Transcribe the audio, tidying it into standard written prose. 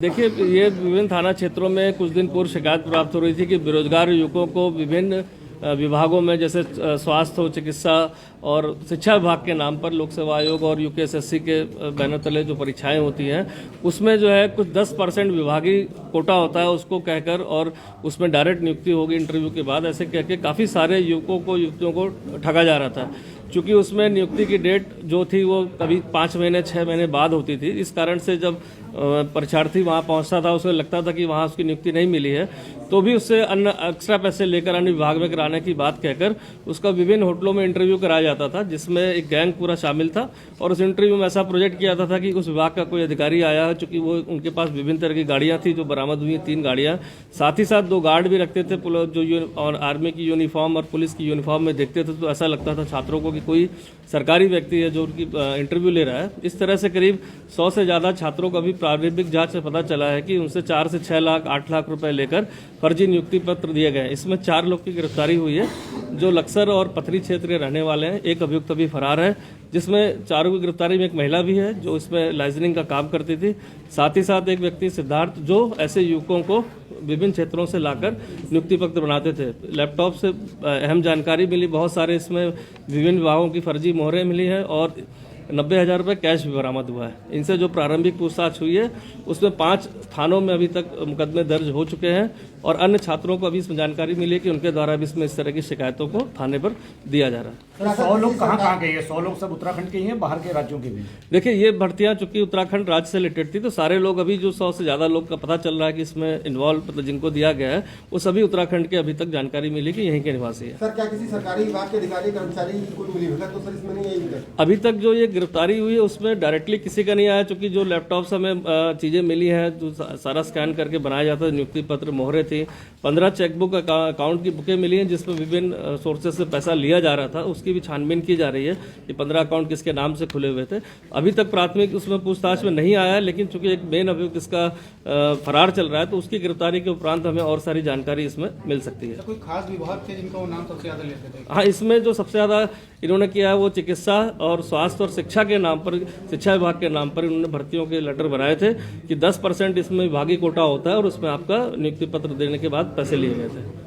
देखिए, ये विभिन्न थाना क्षेत्रों में कुछ दिन पूर्व शिकायत प्राप्त हो रही थी कि बेरोजगार युवकों को विभिन्न विभागों में जैसे स्वास्थ्य, चिकित्सा और शिक्षा विभाग के नाम पर लोक सेवा आयोग और यूकेएसएससी के बैनर तले जो परीक्षाएं होती हैं उसमें जो है कुछ 10% विभागीय कोटा होता है उसको कहकर, और उसमें डायरेक्ट नियुक्ति होगी इंटरव्यू के बाद, ऐसे कह के काफ़ी सारे युवकों को युवतियों को ठगा जा रहा था। चूँकि उसमें नियुक्ति की डेट जो थी वो कभी 5 महीने 6 महीने बाद होती थी। इस कारण से जब परीक्षार्थी वहाँ पहुँचता था उसे लगता था कि वहाँ उसकी नियुक्ति नहीं मिली है, तो भी उससे अन्य एक्स्ट्रा पैसे लेकर अन्य विभाग में कराने की बात कहकर उसका विभिन्न होटलों में इंटरव्यू कराया जाता था, जिसमें एक गैंग पूरा शामिल था। और उस इंटरव्यू में ऐसा प्रोजेक्ट किया जाता था कि उस विभाग का कोई अधिकारी आया है, चूँकि वो उनके पास विभिन्न तरह की गाड़ियाँ थी जो बरामद हुई, 3 गाड़ियाँ, साथ ही साथ 2 गार्ड भी रखते थे जो और आर्मी की यूनिफॉर्म और पुलिस की यूनिफॉर्म में देखते थे, तो ऐसा लगता था छात्रों को कि कोई सरकारी व्यक्ति है जो उनकी इंटरव्यू ले रहा है। इस तरह से करीब 100 से ज़्यादा छात्रों का भी प्रारंभिक जांच से पता चला है कि उनसे 4 से 6 लाख 8 लाख रुपए लेकर फर्जी नियुक्ति पत्र दिए गए। इसमें 4 लोग की गिरफ्तारी हुई है जो लक्सर और पथरी क्षेत्र के रहने वाले हैं। एक अभियुक्त अभी फरार है, जिसमें 4 की गिरफ्तारी में एक महिला भी है जो इसमें लाइसेंसिंग का काम करती थी। साथ ही साथ एक व्यक्ति सिद्धार्थ जो ऐसे युवकों को विभिन्न क्षेत्रों से लाकर नियुक्ति पत्र बनाते थे। लैपटॉप से अहम जानकारी मिली, बहुत सारे इसमें विभिन्न विभागों की फर्जी मोहरें मिली हैं और 90,000 रुपये कैश भी बरामद हुआ है। इनसे जो प्रारंभिक पूछताछ हुई है उसमें 5 थानों में अभी तक मुकदमे दर्ज हो चुके हैं और अन्य छात्रों को अभी इसमें जानकारी मिली है कि उनके द्वारा भी इसमें इस तरह की शिकायतों को थाने पर दिया जा रहा है। 100 लोग कहाँ गए हैं? 100 लोग सब उत्तराखंड के ही हैं, बाहर के राज्यों के भी? देखिए, ये भर्तियां चूंकि उत्तराखंड राज्य से रिलेटेड थी, तो सारे लोग अभी जो 100 से ज्यादा लोग का पता चल रहा है कि इसमें इन्वॉल्व मतलब जिनको दिया गया है वो सभी उत्तराखंड के अभी तक जानकारी मिली कि यहीं के निवासी है। सर, क्या किसी सरकारी विभाग के अधिकारी कर्मचारी को मिली है? तो सर इसमें नहीं है अभी तक जो ये गिरफ्तारी हुई है उसमें डायरेक्टली किसी का नहीं आया, चूंकि जो लैपटॉप से हमें चीजें मिली है जो सारा स्कैन करके बनाया जाता है, नियुक्ति पत्र, मोहरे थी, 15 चेकबुक अकाउंट की बुकें मिली हैं जिसमें विभिन्न सोर्सेज से पैसा लिया जा रहा था, उसकी भी छानबीन की जा रही है कि 15 अकाउंट किसके नाम से खुले हुए थे। अभी तक प्राथमिक उसमें पूछताछ में नहीं आया है, लेकिन चूंकि एक मेन अभियुक्त इसका फरार चल रहा है तो उसकी गिरफ्तारी के उपरांत हमें और सारी जानकारी इसमें मिल सकती है। कोई खास विभाग थे जिनका वो नाम सबसे ज्यादा लेते थे? हाँ, इसमें जो सबसे ज्यादा इन्होंने किया है वो चिकित्सा और स्वास्थ्य और शिक्षा के नाम पर, शिक्षा विभाग के नाम पर इन्होंने भर्तियों के लेटर बनाए थे कि 10% इसमें विभागीय कोटा होता है और उसमें आपका नियुक्ति पत्र देने के बाद पैसे लिए गए थे।